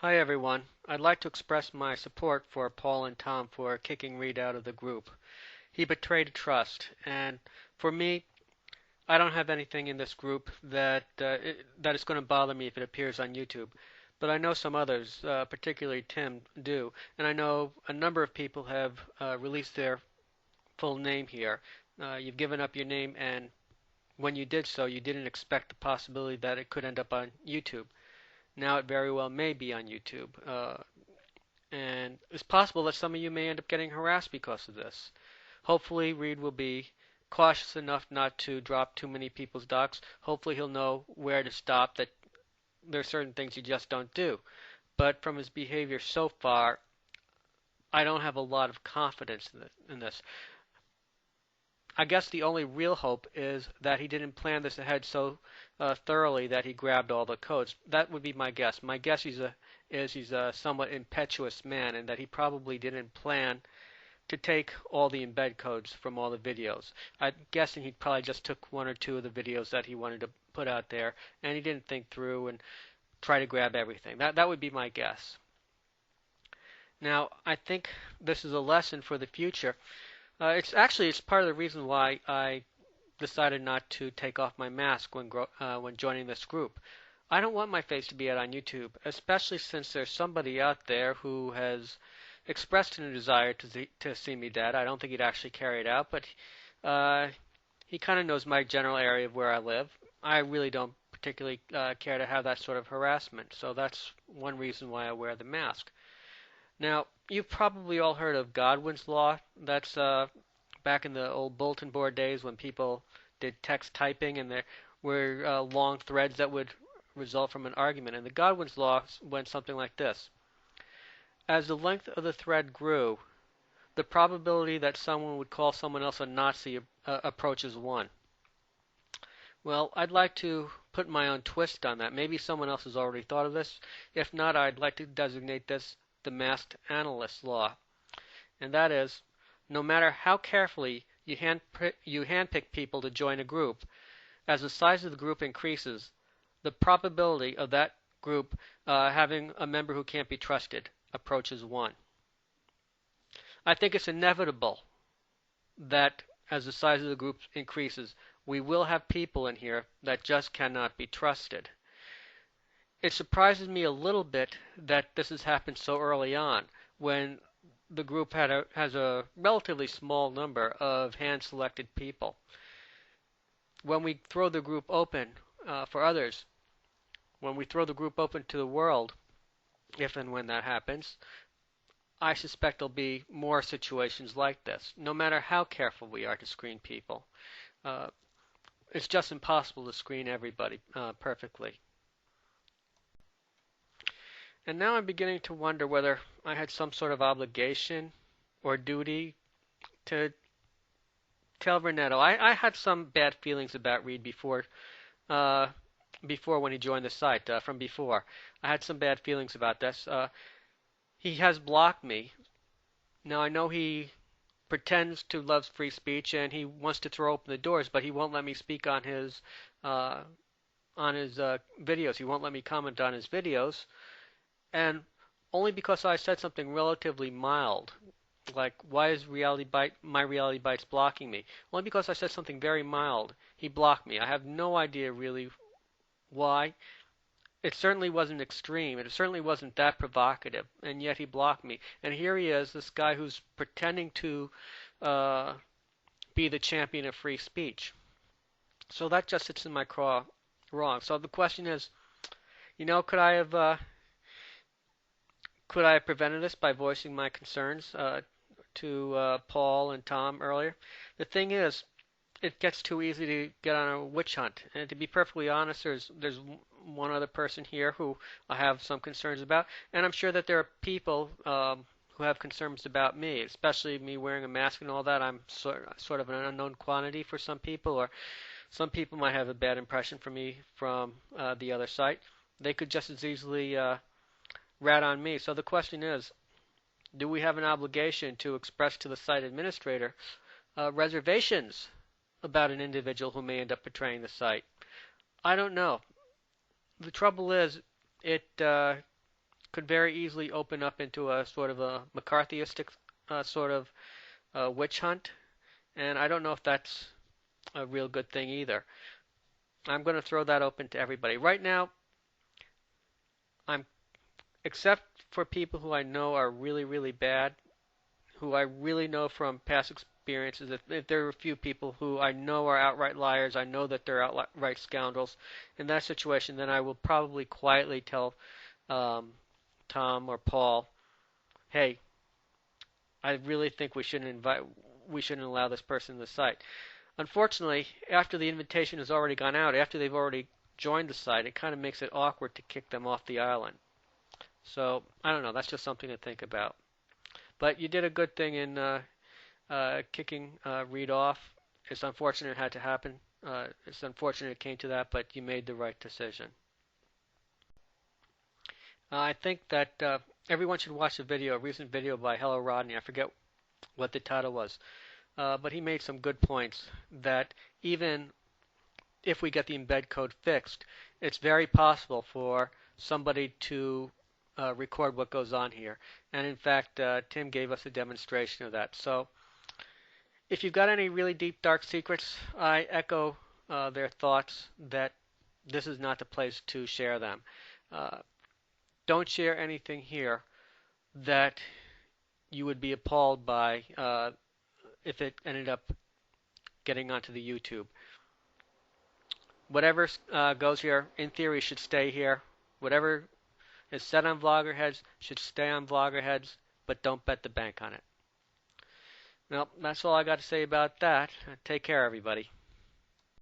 Hi everyone. I'd like to express my support for Paul and Tom for kicking Reed out of the group. He betrayed trust, and for me, I don't have anything in this group that is going to bother me if it appears on YouTube. But I know some others, particularly Tim, do, and I know a number of people have released their full name here. You've given up your name, and when you did so, you didn't expect the possibility that it could end up on YouTube. Now it very well may be on YouTube. And it's possible that some of you may end up getting harassed because of this. Hopefully, Reed will be cautious enough not to drop too many people's docs. Hopefully, he'll know where to stop, that there are certain things you just don't do. But from his behavior so far, I don't have a lot of confidence in this. I guess the only real hope is that he didn't plan this ahead so thoroughly that he grabbed all the codes. That would be my guess. My guess he's a somewhat impetuous man, and that he probably didn't plan to take all the embed codes from all the videos. I'm guessing he probably just took one or two of the videos that he wanted to put out there, and he didn't think through and try to grab everything. That would be my guess. Now, I think this is a lesson for the future. It's part of the reason why I decided not to take off my mask when joining this group. I don't want my face to be out on YouTube, especially since there's somebody out there who has expressed a desire to see me dead. I don't think he'd actually carry it out, but he kind of knows my general area of where I live. I really don't particularly care to have that sort of harassment, so that's one reason why I wear the mask. Now, you've probably all heard of Godwin's law. That's back in the old bulletin board days when people did text typing and there were long threads that would result from an argument. And the Godwin's law went something like this. As the length of the thread grew, the probability that someone would call someone else a Nazi approaches 1. Well, I'd like to put my own twist on that. Maybe someone else has already thought of this. If not, I'd like to designate this the Themaskedanalyst law. And that is, no matter how carefully you handpick people to join a group, as the size of the group increases, the probability of that group having a member who can't be trusted approaches 1. I think it's inevitable that as the size of the group increases, we will have people in here that just cannot be trusted. It surprises me a little bit that this has happened so early on, when the group has a relatively small number of hand-selected people. When we throw the group open for others, when we throw the group open to the world, if and when that happens, I suspect there'll be more situations like this, no matter how careful we are to screen people. It's just impossible to screen everybody perfectly. And now I'm beginning to wonder whether I had some sort of obligation or duty to tell Renetto. I had some bad feelings about Reed before when he joined the site, from before. I had some bad feelings about this. He has blocked me. Now I know he pretends to love free speech and he wants to throw open the doors, but he won't let me speak on his videos. He won't let me comment on his videos. And only because I said something relatively mild, like, why is my Reality Bites blocking me? Only because I said something very mild, he blocked me. I have no idea really why. It certainly wasn't extreme. It certainly wasn't that provocative, and yet he blocked me. And here he is, this guy who's pretending to be the champion of free speech. So that just sits in my craw wrong. So the question is, could I have prevented this by voicing my concerns to Paul and Tom earlier? The thing is, it gets too easy to get on a witch hunt. And to be perfectly honest, there's one other person here who I have some concerns about, and I'm sure that there are people who have concerns about me, especially me wearing a mask and all that. I'm sort of an unknown quantity for some people, or some people might have a bad impression for me from the other site. They could just as easily rat on me. So the question is, do we have an obligation to express to the site administrator reservations about an individual who may end up betraying the site? I don't know. The trouble is, it could very easily open up into a sort of a McCarthyistic sort of witch hunt, and I don't know if that's a real good thing either. I'm going to throw that open to everybody. Right now, I'm except for people who I know are really, really bad, who I really know from past experiences. If there are a few people who I know are outright liars, I know that they're outright scoundrels. In that situation, then I will probably quietly tell Tom or Paul, "Hey, I really think we shouldn't allow this person to the site." Unfortunately, after the invitation has already gone out, after they've already joined the site, it kind of makes it awkward to kick them off the island. So I don't know. That's just something to think about. But you did a good thing in kicking Reed off. It's unfortunate it had to happen. It's unfortunate it came to that, but you made the right decision. I think that everyone should watch a recent video by Hello Rodney. I forget what the title was, but he made some good points that even if we get the embed code fixed, it's very possible for somebody to record what goes on here. And in fact, Tim gave us a demonstration of that. So if you've got any really deep, dark secrets, I echo their thoughts that this is not the place to share them. Don't share anything here that you would be appalled by if it ended up getting onto the YouTube. Whatever goes here, in theory, should stay here. Whatever is said on Vloggerheads should stay on Vloggerheads, but don't bet the bank on it. Well, that's all I got to say about that. Take care, everybody.